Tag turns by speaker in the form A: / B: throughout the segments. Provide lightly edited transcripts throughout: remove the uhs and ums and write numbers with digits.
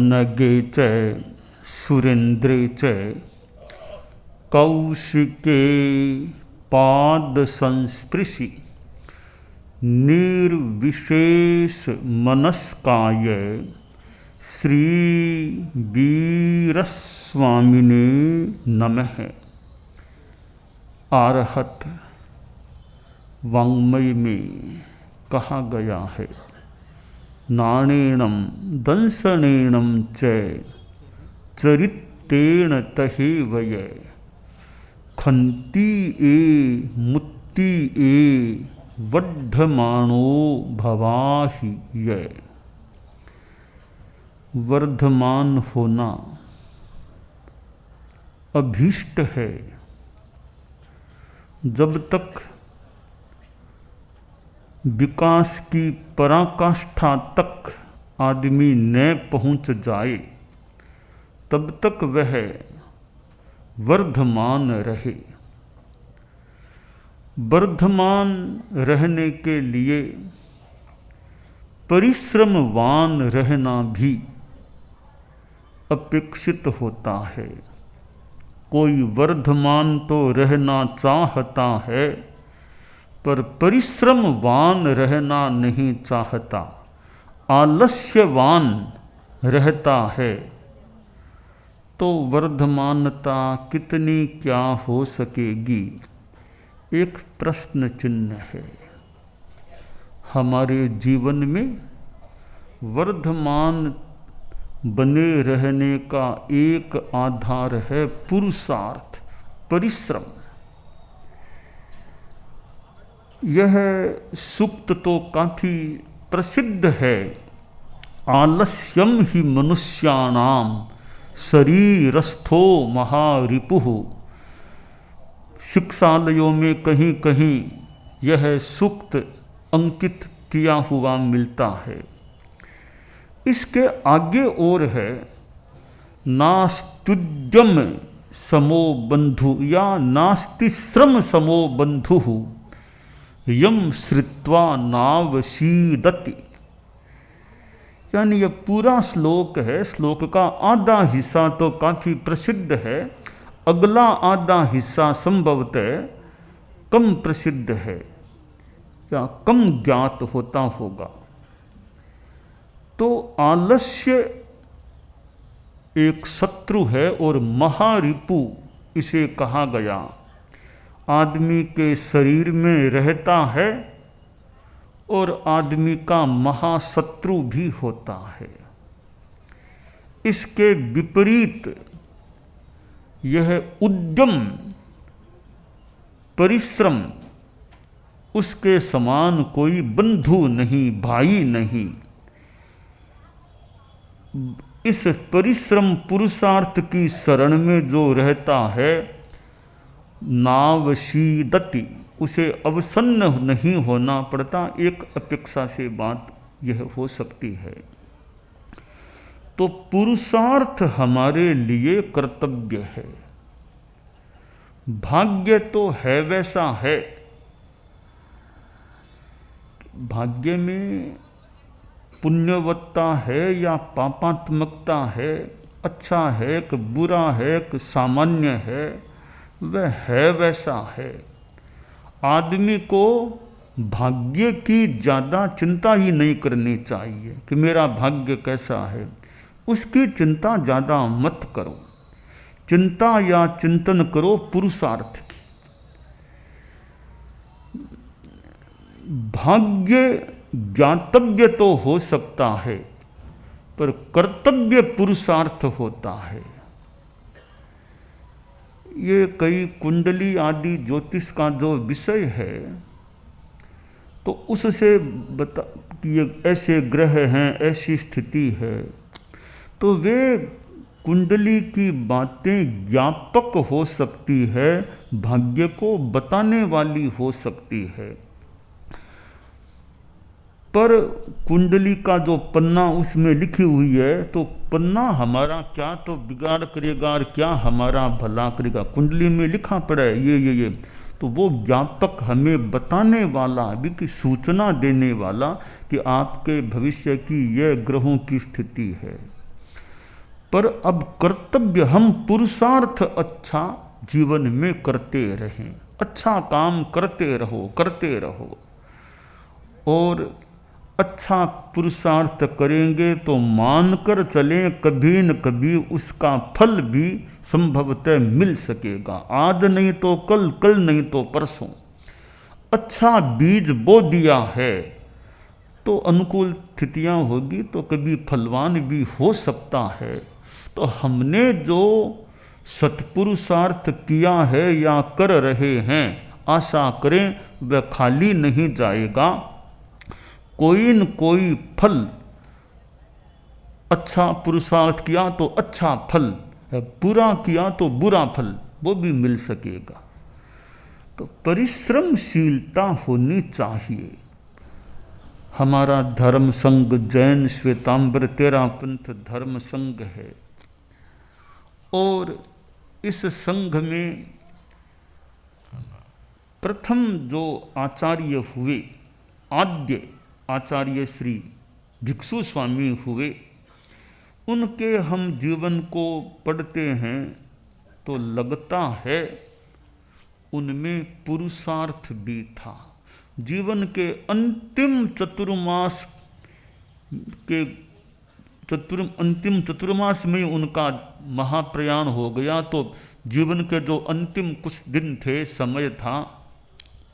A: पन्नगे च सुरेन्द्रे च कौशिके पाद संस्पृशि निर्विशेष मनस्काय श्री वीरस्वामिने नमः। आरहत वाङ्मय में कहा गया है, नाणेणम दंसनेणम च चरित्रेण तहेवय खन्ति ए मुत्ति ए वर्धमानो भवाहि ये। वर्धमान होना अभीष्ट है। जब तक विकास की पराकाष्ठा तक आदमी न पहुंच जाए तब तक वह वर्धमान रहे। वर्धमान रहने के लिए परिश्रमवान रहना भी अपेक्षित होता है। कोई वर्धमान तो रहना चाहता है पर परिश्रमवान रहना नहीं चाहता, आलस्यवान रहता है। तो वर्धमानता कितनी क्या हो सकेगी, एक प्रश्न चिन्ह है। हमारे जीवन में वर्धमान बने रहने का एक आधार है पुरुषार्थ, परिश्रम। यह सूक्त तो काफी प्रसिद्ध है। आलस्यम ही मनुष्याणाम शरीरस्थो महारिपुः। शिक्षालयों में कहीं कहीं यह सूक्त अंकित किया हुआ मिलता है। इसके आगे और है, नास्त्युद्यम समो बंधु या नास्ति श्रम समो बंधु यम श्रुत्वा नावशीदति। यानी यह पूरा श्लोक है। श्लोक का आधा हिस्सा तो काफी प्रसिद्ध है, अगला आधा हिस्सा संभवतः कम प्रसिद्ध है या कम ज्ञात होता होगा। तो आलस्य एक शत्रु है और महारिपु इसे कहा गया। आदमी के शरीर में रहता है और आदमी का महाशत्रु भी होता है। इसके विपरीत यह उद्यम परिश्रम, उसके समान कोई बंधु नहीं, भाई नहीं। इस परिश्रम पुरुषार्थ की शरण में जो रहता है, नावशीदति, उसे अवसन्न नहीं होना पड़ता। एक अपेक्षा से बात यह हो सकती है। तो पुरुषार्थ हमारे लिए कर्तव्य है। भाग्य तो है वैसा है। भाग्य में पुण्यवत्ता है या पापात्मकता है, अच्छा है कि बुरा है कि सामान्य है, वह है वैसा है। आदमी को भाग्य की ज़्यादा चिंता ही नहीं करनी चाहिए कि मेरा भाग्य कैसा है। उसकी चिंता ज़्यादा मत करो, चिंता या चिंतन करो पुरुषार्थ की। भाग्य ज्ञातव्य तो हो सकता है पर कर्तव्य पुरुषार्थ होता है। ये कई कुंडली आदि ज्योतिष का जो विषय है, तो उससे बता कि ये ऐसे ग्रह हैं, ऐसी स्थिति है, तो वे कुंडली की बातें ज्ञापक हो सकती है, भाग्य को बताने वाली हो सकती है। पर कुंडली का जो पन्ना उसमें लिखी हुई है, तो पन्ना हमारा क्या तो बिगाड़ करेगा और क्या हमारा भला करेगा। कुंडली में लिखा पड़ा है ये, तो वो ज्ञापक हमें बताने वाला भी कि सूचना देने वाला कि आपके भविष्य की यह ग्रहों की स्थिति है। पर अब कर्तव्य हम पुरुषार्थ अच्छा जीवन में करते रहें, अच्छा काम करते रहो और अच्छा पुरुषार्थ करेंगे तो मानकर चलें कभी न कभी उसका फल भी संभवतः मिल सकेगा। आज नहीं तो कल, कल नहीं तो परसों। अच्छा बीज बो दिया है तो अनुकूल स्थितियां होगी तो कभी फलवान भी हो सकता है। तो हमने जो सत्पुरुषार्थ किया है या कर रहे हैं, आशा करें वह खाली नहीं जाएगा। कोई न कोई फल, अच्छा पुरुषार्थ किया तो अच्छा फल, बुरा किया तो बुरा फल, वो भी मिल सकेगा। तो परिश्रमशीलता होनी चाहिए। हमारा धर्म संघ जैन श्वेतांबर तेरा पंथ धर्म संघ है और इस संघ में प्रथम जो आचार्य हुए, आद्य आचार्य श्री भिक्षु स्वामी हुए, उनके हम जीवन को पढ़ते हैं तो लगता है उनमें पुरुषार्थ भी था। जीवन के अंतिम चतुर्मास में उनका महाप्रयाण हो गया। तो जीवन के जो अंतिम कुछ दिन थे, समय था,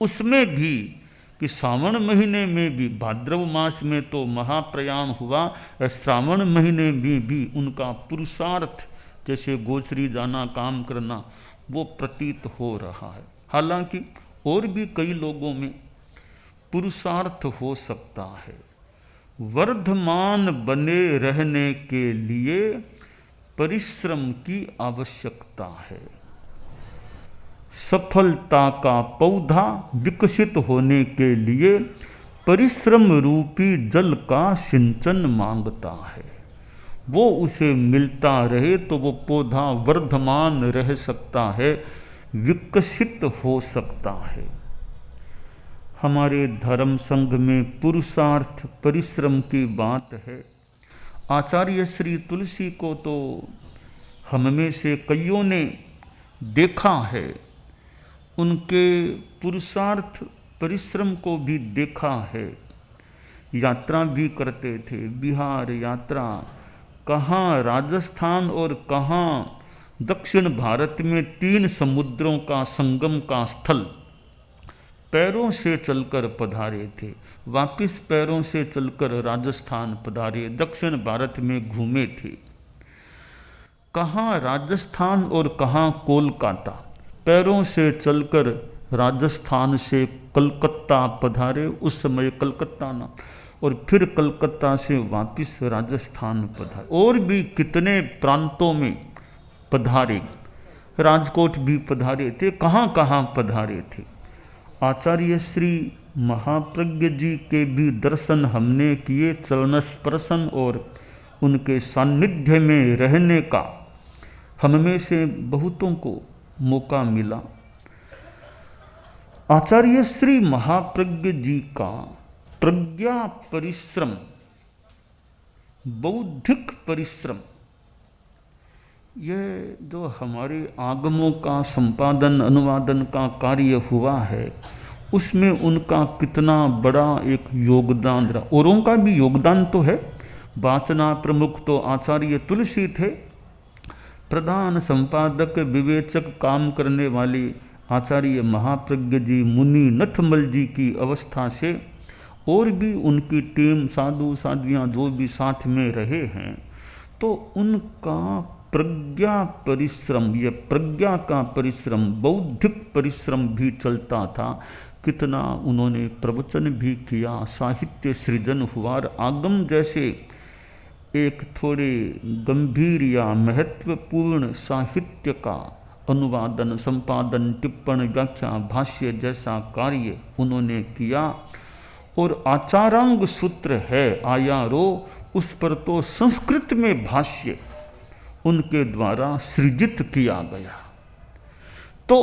A: उसमें भी कि श्रावण महीने में भी, भाद्रव मास में तो महाप्रयाण हुआ, श्रावण महीने में भी उनका पुरुषार्थ जैसे गोचरी जाना, काम करना, वो प्रतीत हो रहा है। हालांकि और भी कई लोगों में पुरुषार्थ हो सकता है। वर्धमान बने रहने के लिए परिश्रम की आवश्यकता है। सफलता का पौधा विकसित होने के लिए परिश्रम रूपी जल का सिंचन मांगता है। वो उसे मिलता रहे तो वो पौधा वर्धमान रह सकता है, विकसित हो सकता है। हमारे धर्म संघ में पुरुषार्थ परिश्रम की बात है। आचार्य श्री तुलसी को तो हम में से कईयों ने देखा है, उनके पुरुषार्थ परिश्रम को भी देखा है। यात्रा भी करते थे, बिहार यात्रा, कहाँ राजस्थान और कहाँ दक्षिण भारत में 3 समुद्रों का संगम का स्थल पैरों से चलकर पधारे थे। वापिस पैरों से चलकर राजस्थान पधारे, दक्षिण भारत में घूमे थे। कहाँ राजस्थान और कहाँ कोलकाता, पैरों से चलकर राजस्थान से कलकत्ता पधारे, उस समय कलकत्ता ना, और फिर कलकत्ता से वापिस राजस्थान पधारे। और भी कितने प्रांतों में पधारे, राजकोट भी पधारे थे, कहाँ कहाँ पधारे थे। आचार्य श्री महाप्रज्ञ जी के भी दर्शन हमने किए, चरण स्पर्शन और उनके सान्निध्य में रहने का हम में से बहुतों को मौका मिला। आचार्य श्री महाप्रज्ञ जी का प्रज्ञा परिश्रम, बौद्धिक परिश्रम, यह जो हमारे आगमों का संपादन अनुवादन का कार्य हुआ है, उसमें उनका कितना बड़ा एक योगदान रहा। औरों का भी योगदान तो है। वाचना प्रमुख तो आचार्य तुलसी थे, प्रधान संपादक विवेचक काम करने वाले आचार्य महाप्रज्ञ जी, मुनि नथमल जी की अवस्था से और भी उनकी टीम, साधु साध्वियाँ जो भी साथ में रहे हैं, तो उनका प्रज्ञा परिश्रम, यह प्रज्ञा का परिश्रम, बौद्धिक परिश्रम भी चलता था। कितना उन्होंने प्रवचन भी किया, साहित्य सृजन हुआ। आगम जैसे एक थोड़े गंभीर या महत्वपूर्ण साहित्य का अनुवादन, संपादन, टिप्पण, व्याख्या, भाष्य जैसा कार्य उन्होंने किया। और आचारांग सूत्र है आयारो, उस पर तो संस्कृत में भाष्य उनके द्वारा सृजित किया गया। तो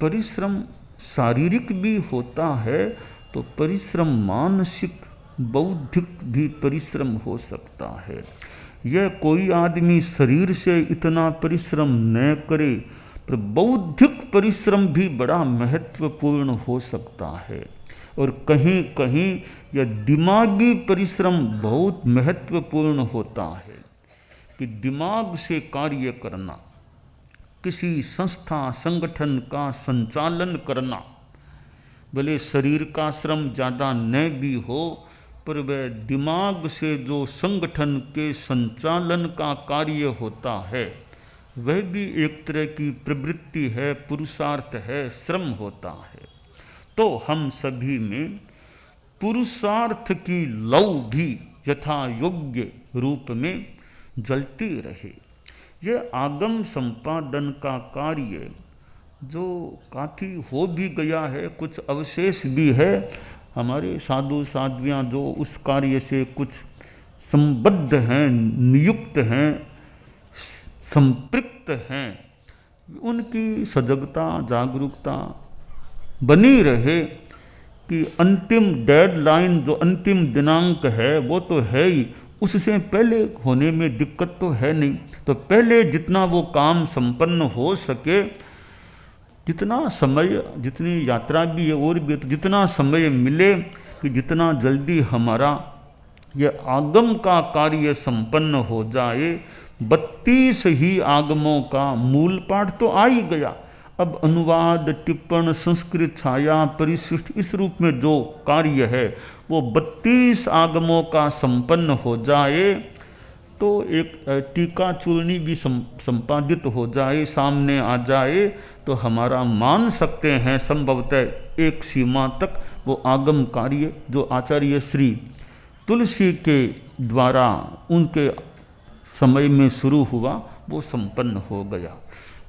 A: परिश्रम शारीरिक भी होता है, तो परिश्रम मानसिक बौद्धिक भी परिश्रम हो सकता है। यह कोई आदमी शरीर से इतना परिश्रम न करे, पर बौद्धिक परिश्रम भी बड़ा महत्वपूर्ण हो सकता है। और कहीं कहीं यह दिमागी परिश्रम बहुत महत्वपूर्ण होता है कि दिमाग से कार्य करना, किसी संस्था संगठन का संचालन करना, भले शरीर का श्रम ज़्यादा न भी हो, पर वह दिमाग से जो संगठन के संचालन का कार्य होता है वह भी एक तरह की प्रवृत्ति है, पुरुषार्थ है, श्रम होता है। तो हम सभी में पुरुषार्थ की लौ भी यथा योग्य रूप में जलती रहे। यह आगम संपादन का कार्य जो काफ़ी हो भी गया है, कुछ अवशेष भी है, हमारे साधु साध्वियाँ जो उस कार्य से कुछ संबद्ध हैं, नियुक्त हैं, संपृक्त हैं, उनकी सजगता जागरूकता बनी रहे कि अंतिम डेडलाइन जो अंतिम दिनांक है वो तो है ही, उससे पहले होने में दिक्कत तो है नहीं। तो पहले जितना वो काम संपन्न हो सके, जितना समय, जितनी यात्रा भी है और भी, तो जितना समय मिले कि जितना जल्दी हमारा यह आगम का कार्य संपन्न हो जाए। 32 ही आगमों का मूल पाठ तो आ ही गया। अब अनुवाद, टिप्पण, संस्कृत छाया, परिशिष्ट, इस रूप में जो कार्य है वो 32 आगमों का संपन्न हो जाए तो एक टीका चूर्णी भी संपादित हो जाए, सामने आ जाए, तो हमारा मान सकते हैं संभवतः एक सीमा तक वो आगम कार्य जो आचार्य श्री तुलसी के द्वारा उनके समय में शुरू हुआ वो संपन्न हो गया।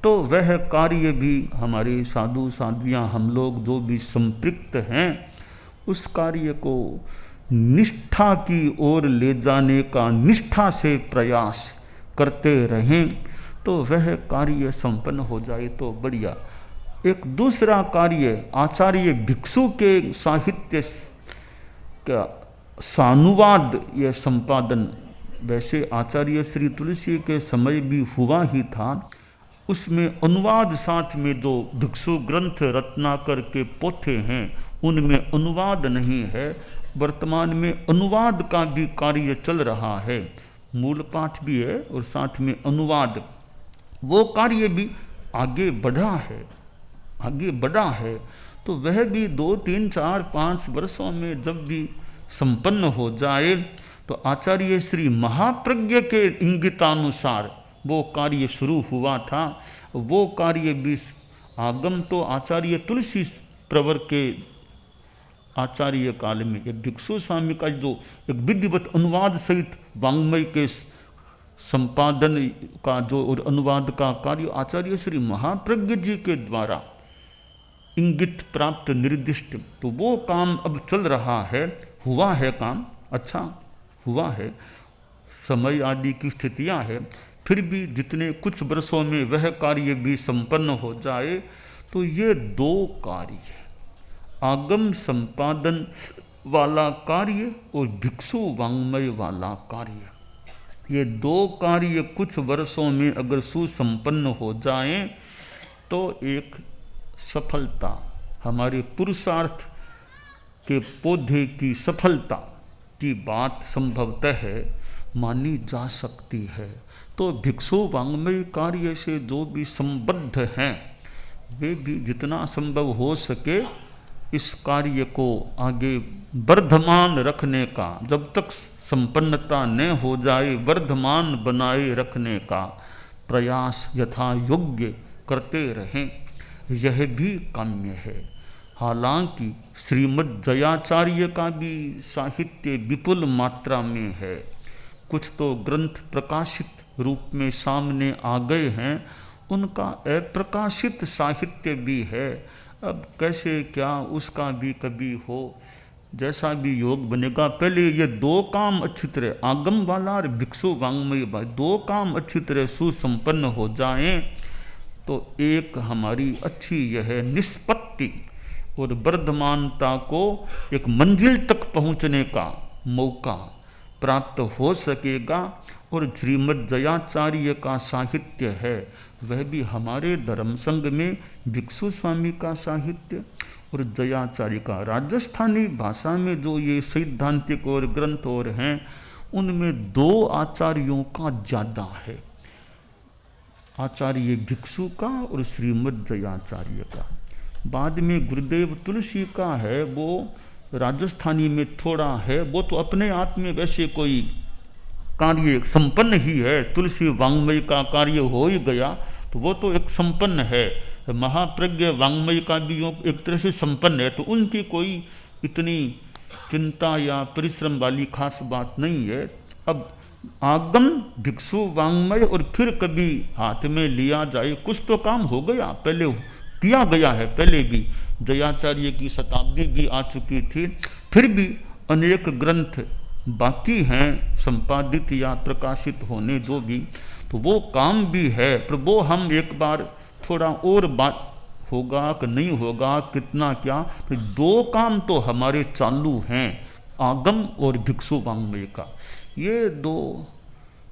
A: तो वह कार्य भी हमारे साधु साध्वियाँ, हम लोग जो भी संपृक्त हैं, उस कार्य को निष्ठा की ओर ले जाने का निष्ठा से प्रयास करते रहें तो वह कार्य संपन्न हो जाए तो बढ़िया। एक दूसरा कार्य आचार्य भिक्षु के साहित्य का सानुवाद यह संपादन, वैसे आचार्य श्री तुलसी के समय भी हुआ ही था, उसमें अनुवाद साथ में जो भिक्षु ग्रंथ रत्नाकर के पोथे हैं उनमें अनुवाद नहीं है। वर्तमान में अनुवाद का भी कार्य चल रहा है, मूल पाठ भी है और साथ में अनुवाद, वो कार्य भी आगे बढ़ा है। तो वह भी 2, 3, 4, 5 वर्षों में जब भी संपन्न हो जाए तो आचार्य श्री महाप्रज्ञ के इंगितानुसार वो कार्य शुरू हुआ था। वो कार्य भी आगम तो आचार्य तुलसी प्रवर के आचार्य काल में एक भिक्षु स्वामी का जो एक विधिवत अनुवाद सहित वाङ्मय के संपादन का जो और अनुवाद का कार्य आचार्य श्री महाप्रज्ञ जी के द्वारा इंगित प्राप्त निर्दिष्ट, तो वो काम अब चल रहा है, हुआ है काम, अच्छा हुआ है, समय आदि की स्थितियां है, फिर भी जितने कुछ वर्षों में वह कार्य भी संपन्न हो जाए तो ये 2 कार्य, आगम संपादन वाला कार्य और भिक्षु वाङ्मय वाला कार्य, ये 2 कार्य कुछ वर्षों में अगर सुसंपन्न हो जाएं तो एक सफलता, हमारे पुरुषार्थ के पौधे की सफलता की बात संभवतः है मानी जा सकती है। तो भिक्षु वाङ्मय कार्य से जो भी संबद्ध हैं वे भी जितना संभव हो सके इस कार्य को आगे वर्धमान रखने का, जब तक संपन्नता न हो जाए वर्धमान बनाए रखने का प्रयास यथा योग्य करते रहें, यह भी काम्य है। हालांकि श्रीमद् जयाचार्य का भी साहित्य विपुल मात्रा में है, कुछ तो ग्रंथ प्रकाशित रूप में सामने आ गए हैं, उनका अप्रकाशित साहित्य भी है। अब कैसे क्या उसका भी कभी हो, जैसा भी योग बनेगा। पहले ये 2 काम अच्छी तरह, आगम वाला और भिक्षु वाङ्मय, 2 काम अच्छी तरह सुसंपन्न हो जाएं तो एक हमारी अच्छी यह निष्पत्ति और वर्धमानता को एक मंजिल तक पहुंचने का मौका प्राप्त हो सकेगा और श्रीमद् जयाचार्य का साहित्य है वह भी हमारे धर्म संघ में भिक्षु स्वामी का साहित्य, और जयाचार्य का राजस्थानी भाषा में जो ये सैद्धांतिक और ग्रंथ और हैं उनमें 2 आचार्यों का ज़्यादा है, आचार्य भिक्षु का और श्रीमद् जयाचार्य का। बाद में गुरुदेव तुलसी का है, वो राजस्थानी में थोड़ा है, वो तो अपने आप में वैसे कोई कार्य संपन्न ही है, तुलसी वाङ्मय का कार्य हो ही गया तो वो तो एक संपन्न है। महाप्रज्ञ वाङ्मय का भी एक तरह से संपन्न है, तो उनकी कोई इतनी चिंता या परिश्रम वाली खास बात नहीं है। अब आगम भिक्षु वाङ्मय और फिर कभी हाथ में लिया जाए, कुछ तो काम हो गया, पहले किया गया है, पहले भी जयाचार्य की शताब्दी भी आ चुकी थी, फिर भी अनेक ग्रंथ बाकी हैं संपादित या प्रकाशित होने जो भी, तो वो काम भी है। पर वो हम एक बार थोड़ा और बात होगा कि नहीं होगा, कितना क्या, तो 2 काम तो हमारे चालू हैं, आगम और भिक्षु वाङ्मय का। ये 2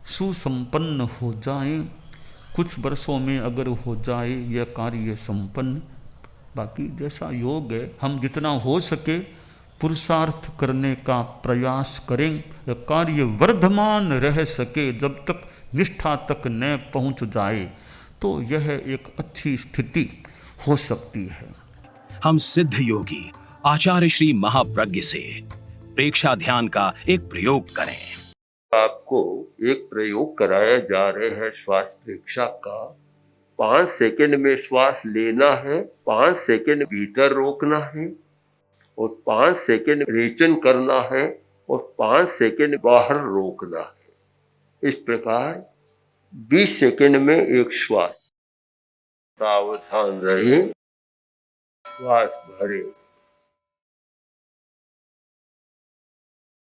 A: सुसंपन्न हो जाएं, कुछ वर्षों में अगर हो जाए यह कार्य संपन्न, बाकी जैसा योग है हम जितना हो सके पुरुषार्थ करने का प्रयास करें, यह कार्य वर्धमान रह सके, जब तक निष्ठा तक न पहुंच जाए तो यह एक अच्छी स्थिति हो सकती है।
B: हम सिद्ध योगी आचार्य श्री महाप्रज्ञ से प्रेक्षा ध्यान का एक प्रयोग करें।
C: आपको एक प्रयोग कराया जा रहे हैं श्वास प्रेक्षा का। 5 सेकंड में श्वास लेना है, 5 सेकंड भीतर रोकना है और 5 सेकंड रेचन करना है और 5 सेकंड बाहर रोकना है। इस प्रकार 20 सेकंड में एक श्वास। सावधान रहे, श्वास भरे,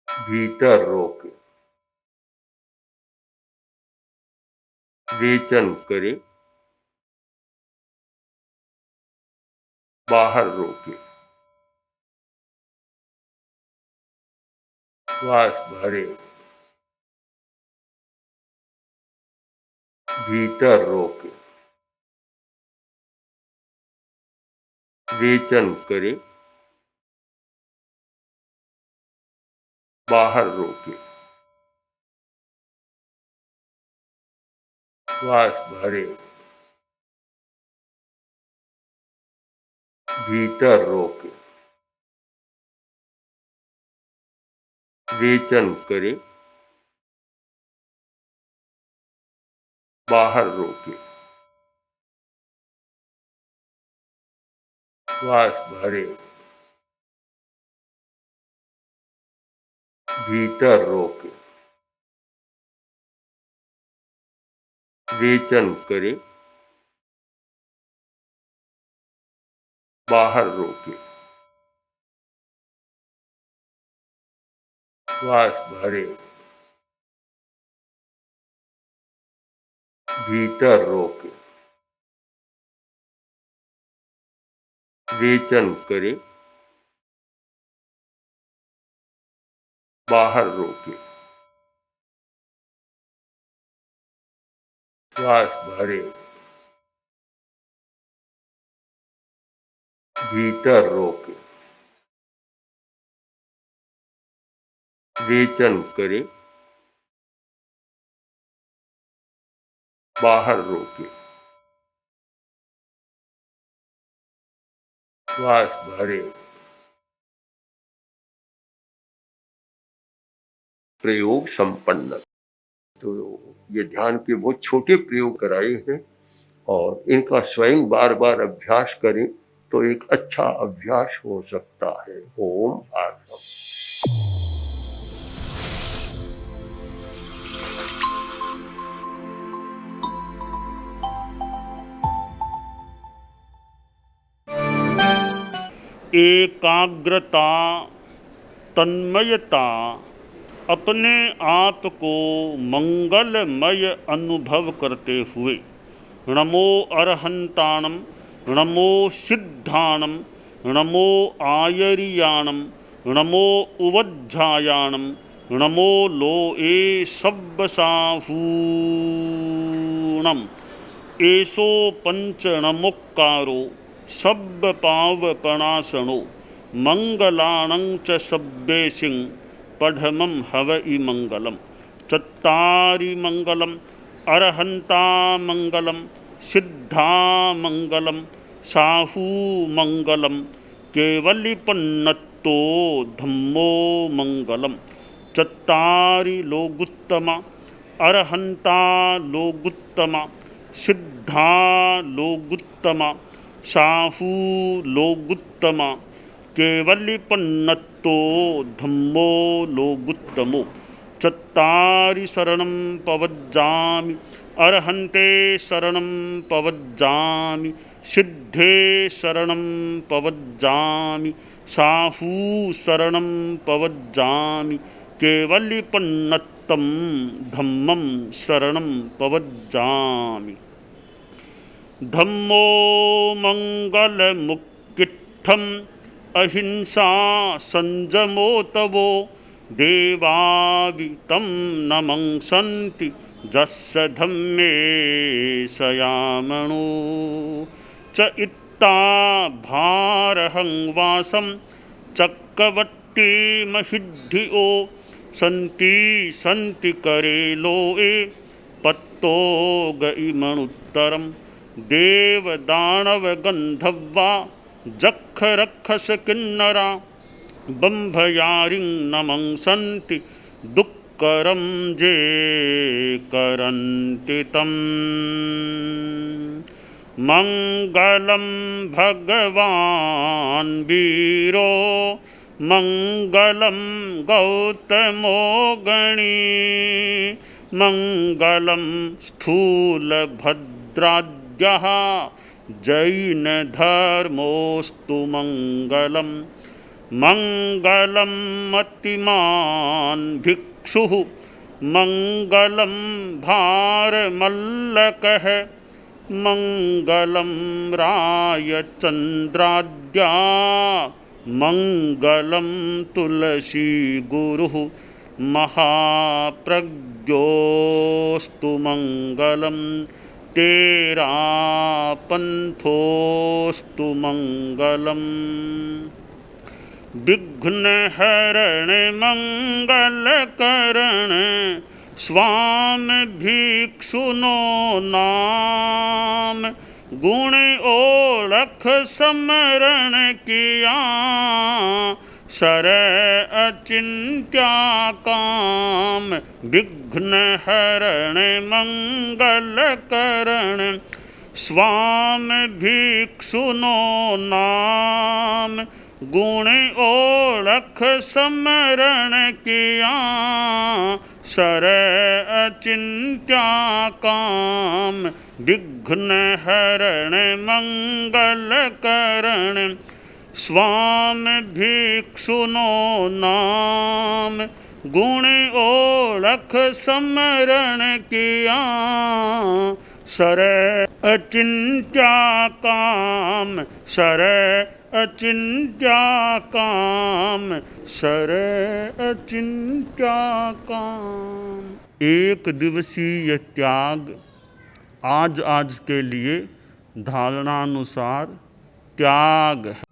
C: भीतर रोके, रेचन करे, बाहर रोके, श्वास भरे, भीतर रोके, रेचन करे, बाहर रोके, श्वास भरे, भीतर रोके, रेचन करे, बाहर रोके, श्वास भरे, भीतर रोके, रेचन करे, बाहर रोके, श्वास भरे, भीतर रोके, रेचन करे, बाहर रोके, श्वास भरे, भीतर रोके, रेचन करे, बाहर रोके, श्वास भरे। प्रयोग संपन्न। तो ये ध्यान के बहुत छोटे प्रयोग कराए हैं और इनका स्वयं बार बार अभ्यास करें तो एक अच्छा अभ्यास हो सकता है। ओम आत्मा।
A: एकाग्रता, तन्मयता, अपने आप को मंगलमय अनुभव करते हुए नमो अरहंताणम, नमो सिद्धाणम, नमो आयरियाणम, नमो उवज्झायाणम, नमो लोए सब्ब साहूणम एसो पंचणमुक्कारो सब्ब पावपणासनो मंगलानं च सब्बेसिं पढ़मं हवइ मंगलम। चत्तारि मंगलम अरहंता मंगलम सिद्धा मंगलम साहू मंगलम केवलिपन्नत्तो धम्मो मंगलम। चत्तारि लोगुत्तमा अरहंता लोगुत्तमा सिद्धा लोगुत्तमा साहू लोगुत्तमा केवलिपन्नत्तो धम्मो लोगुत्तमो। चत्तारि शरणं पवज्जामि अरहन्ते शरणं पवज्जामि सिद्धे शरणं पवज्जामि साहू शरणं पवज्जामि केवलिपन्नत्तं धम्मं शरणं पवज्जामि। धम्मो मंगलमुक्किट्ठम् अहिंसा संजमो तवो देवावितं नमंसन्ति जस्य धम्मे सयामणो। च इत्ता भारहं वासं चक्रवट्टी महिद्धिओ सन्ति सन्ति करे लोए पत्तो गइमणुत्तरं। देवदानव गंधर्वा जख रक्षस किन्नरा बंभयारिं नमंसन्ति दुक्करं जे करन्ति तम्। मंगलं भगवान् वीरो मंगलं गौतमो गणी मंगलं स्थूलभद्राद्यः जैनधर्मोऽस्तु मंगलम्। मंगलं मतिमान् भिक्षुः मंगलं भारमल्लकः मंगलं रायचन्द्राद्या मंगलं तुलसी गुरुः महाप्रज्ञोऽस्तु मंगलम्। तेरा पंथोऽस्तु मंगलम्। विघ्नहरण मंगलकरण स्वामी भिक्षुनो नाम गुण ओळख समरण किया सर अचिंत्या काम। विघ्नहरण मंगलकरण स्वामी भिक्षुनो नाम गुण ओळख समरण किया सर अचिंत्या काम। विघ्नहरण मंगलकरण स्वामी भिक्षुनो नाम गुण ओळख समरण किया सर अचिंत्या काम। सर अचिंत्या काम सर अचिंत्या काम। एक दिवसीय त्याग आज के लिए धारणानुसार त्याग है।